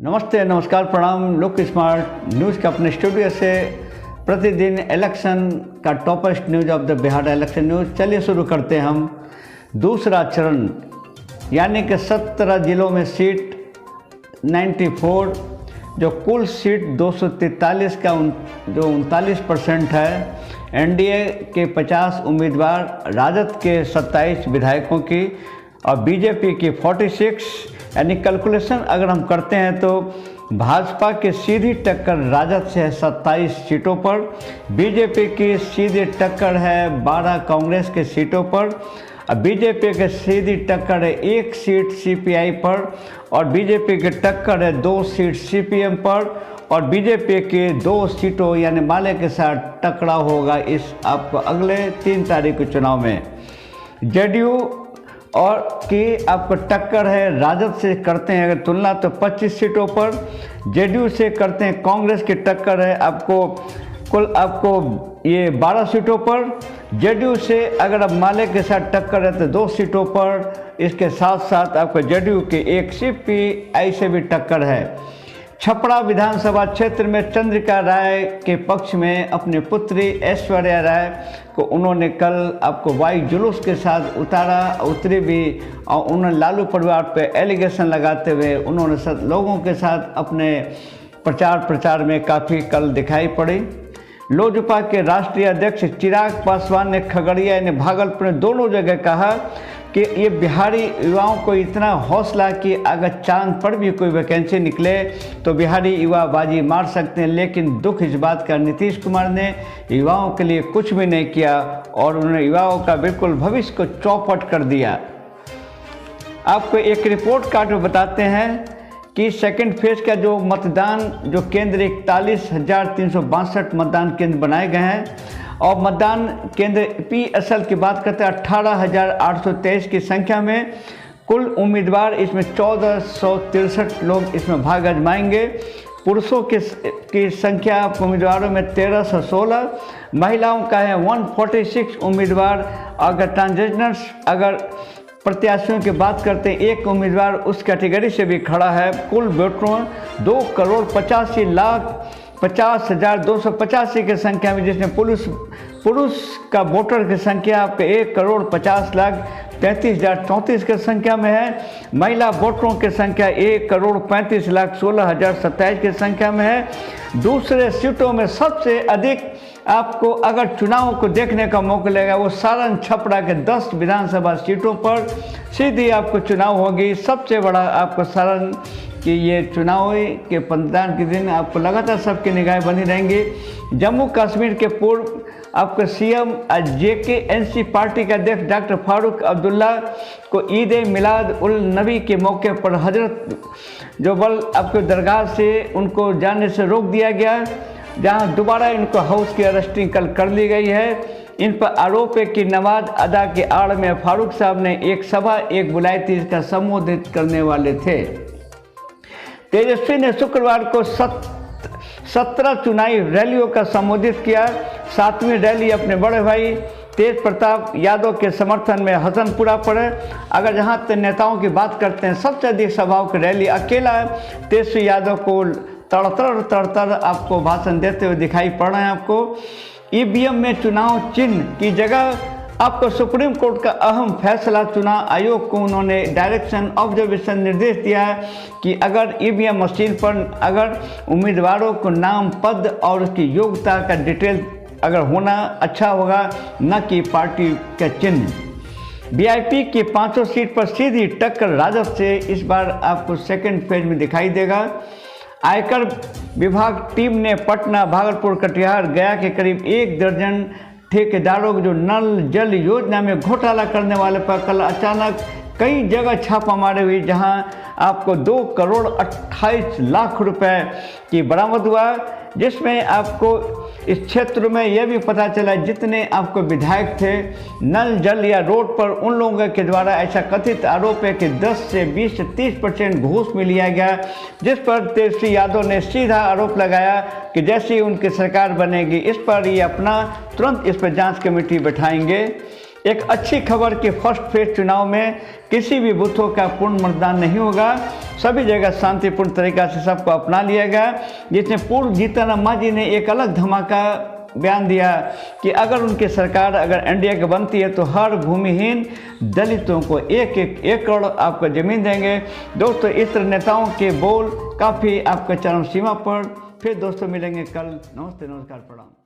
नमस्ते, नमस्कार, प्रणाम। लुक स्मार्ट न्यूज़ के अपने स्टूडियो से प्रतिदिन इलेक्शन का toppest news of the Bihar election news. चलिए शुरू करते हैं हम दूसरा चरण, यानी कि 17 जिलों में सीट 94, जो कुल सीट 243 का जो 39% है। एनडीए के 50 उम्मीदवार, राजद के 27 विधायकों की और बीजेपी की 46, यानी कैलकुलेशन अगर हम करते हैं तो भाजपा की सीधी टक्कर राजद से है 27 सीटों पर, बीजेपी की सीधी टक्कर है 12 कांग्रेस के सीटों पर, और बीजेपी की सीधी टक्कर है 1 सीट सीपीआई पर, और बीजेपी की टक्कर है 2 सीट सीपीएम पर, और बीजेपी के 2 सीटों यानी माले के साथ टकरा होगा इस आपको अगले 3 तारीख के चुनाव में। जेडीयू और की आपको टक्कर है राजद से करते हैं अगर तुलना तो 25 सीटों पर, जेडीयू से करते हैं कांग्रेस की टक्कर है आपको कुल आपको ये 12 सीटों पर, जेडीयू से अगर अब माले के साथ टक्कर है तो 2 सीटों पर, इसके साथ साथ आपको जेडीयू के 1 सीपीआई से भी टक्कर है। छपरा विधानसभा क्षेत्र में चंद्रिका राय के पक्ष में अपनी पुत्री ऐश्वर्या राय को उन्होंने कल आपको वाई जुलूस के साथ उतरी भी, और उन्होंने लालू परिवार पे एलिगेशन लगाते हुए उन्होंने लोगों के साथ अपने प्रचार में काफ़ी कल दिखाई पड़ी। लोजपा के राष्ट्रीय अध्यक्ष चिराग पासवान ने खगड़िया यानी भागलपुर में दोनों जगह कहा कि ये बिहारी युवाओं को इतना हौसला कि अगर चांद पर भी कोई वैकेंसी निकले तो बिहारी युवा बाजी मार सकते हैं, लेकिन दुख इस बात का नीतीश कुमार ने युवाओं के लिए कुछ भी नहीं किया और उन्होंने युवाओं का बिल्कुल भविष्य को चौपट कर दिया। आपको एक रिपोर्ट कार्ड में बताते हैं कि सेकंड फेज का जो मतदान जो केंद्र 41,362 मतदान केंद्र बनाए गए हैं, और मतदान केंद्र पीएसएल की बात करते हैं 18,823 की संख्या में। कुल उम्मीदवार इसमें 1463 लोग इसमें भाग आजमाएंगे। पुरुषों की संख्या उम्मीदवारों में 1316, महिलाओं का है 146 उम्मीदवार। अगर ट्रांसजेंडर्स अगर प्रत्याशियों की बात करते हैं, एक उम्मीदवार उस कैटेगरी से भी खड़ा है। कुल वोटरों 2,85,50,285 की संख्या में, जिसमें पुरुष का वोटर की संख्या आपके 1,50,33,034 की संख्या में है। महिला वोटरों की संख्या 1,35,16,027 की संख्या में है। दूसरे सीटों में सबसे अधिक आपको अगर चुनाव को देखने का मौका मिलेगा वो सारण छपरा के 10 विधानसभा सीटों पर सीधी आपको चुनाव होगी। सबसे बड़ा आपको सारण कि ये चुनाव के मतदान के दिन आपको लगातार सबकी निगाहें बनी रहेंगी। जम्मू कश्मीर के पूर्व आपको सीएम जेकेएनसी पार्टी के अध्यक्ष डॉक्टर फारूक अब्दुल्ला को ईद मिलाद उल नबी के मौके पर हजरत जो बल आपको दरगाह से उनको जाने से रोक दिया गया, जहां दोबारा इनको हाउस की अरेस्टिंग कल कर ली गई है। इन पर आरोप है कि नमाज अदा के आड़ में फारूक साहब ने एक सभा बुलाई थी, इसका संबोधित करने वाले थे। तेजस्वी ने शुक्रवार को 17 चुनावी रैलियों का संबोधित किया। 7वीं रैली अपने बड़े भाई तेज प्रताप यादव के समर्थन में हसनपुरा पर है। अगर जहां नेताओं की बात करते हैं, सबसे अधिक सभाओं की रैली अकेला तेजस्वी यादव को तड़तर आपको भाषण देते हुए दिखाई पड़ रहे हैं। आपको ईवीएम में चुनाव चिन्ह की जगह आपको सुप्रीम कोर्ट का अहम फैसला, चुनाव आयोग को उन्होंने डायरेक्शन ऑब्जर्वेशन निर्देश दिया है कि अगर ईवीएम मशीन पर अगर उम्मीदवारों को नाम, पद और उसकी योग्यता का डिटेल अगर होना अच्छा होगा, न कि पार्टी का चिन्ह। वीआईपी की 5 सीट पर सीधी टक्कर राजद से इस बार आपको सेकेंड फेज में दिखाई देगा। आयकर विभाग टीम ने पटना, भागलपुर, कटिहार, गया के करीब 1 दर्जन ठेकेदारों को जो नल जल योजना में घोटाला करने वाले पर कल अचानक कई जगह छापा मारे हुई, जहां आपको 2,28,00,000 रुपए की बरामद हुआ, जिसमें आपको इस क्षेत्र में यह भी पता चला जितने आपको विधायक थे नल जल या रोड पर, उन लोगों के द्वारा ऐसा कथित आरोप है कि 10 से 20 से 30% घूस में लिया गया, जिस पर तेजस्वी यादव ने सीधा आरोप लगाया कि जैसे ही उनकी सरकार बनेगी इस पर ये अपना तुरंत इस पर जांच कमेटी बैठाएंगे। एक अच्छी खबर कि फर्स्ट फेज चुनाव में किसी भी बूथों का पूर्ण मतदान नहीं होगा, सभी जगह शांतिपूर्ण तरीका से सबको अपना लिया गया। जिसमें पूर्व जीतन अम्मा जी ने एक अलग धमाका बयान दिया कि अगर उनकी सरकार अगर एनडीए की बनती है तो हर भूमिहीन दलितों को एक करोड़ आपको ज़मीन देंगे। दोस्तों, इस तरह नेताओं के बोल काफ़ी आपके चरम सीमा पर। फिर दोस्तों मिलेंगे कल। नमस्ते, नमस्कार, प्रणाम।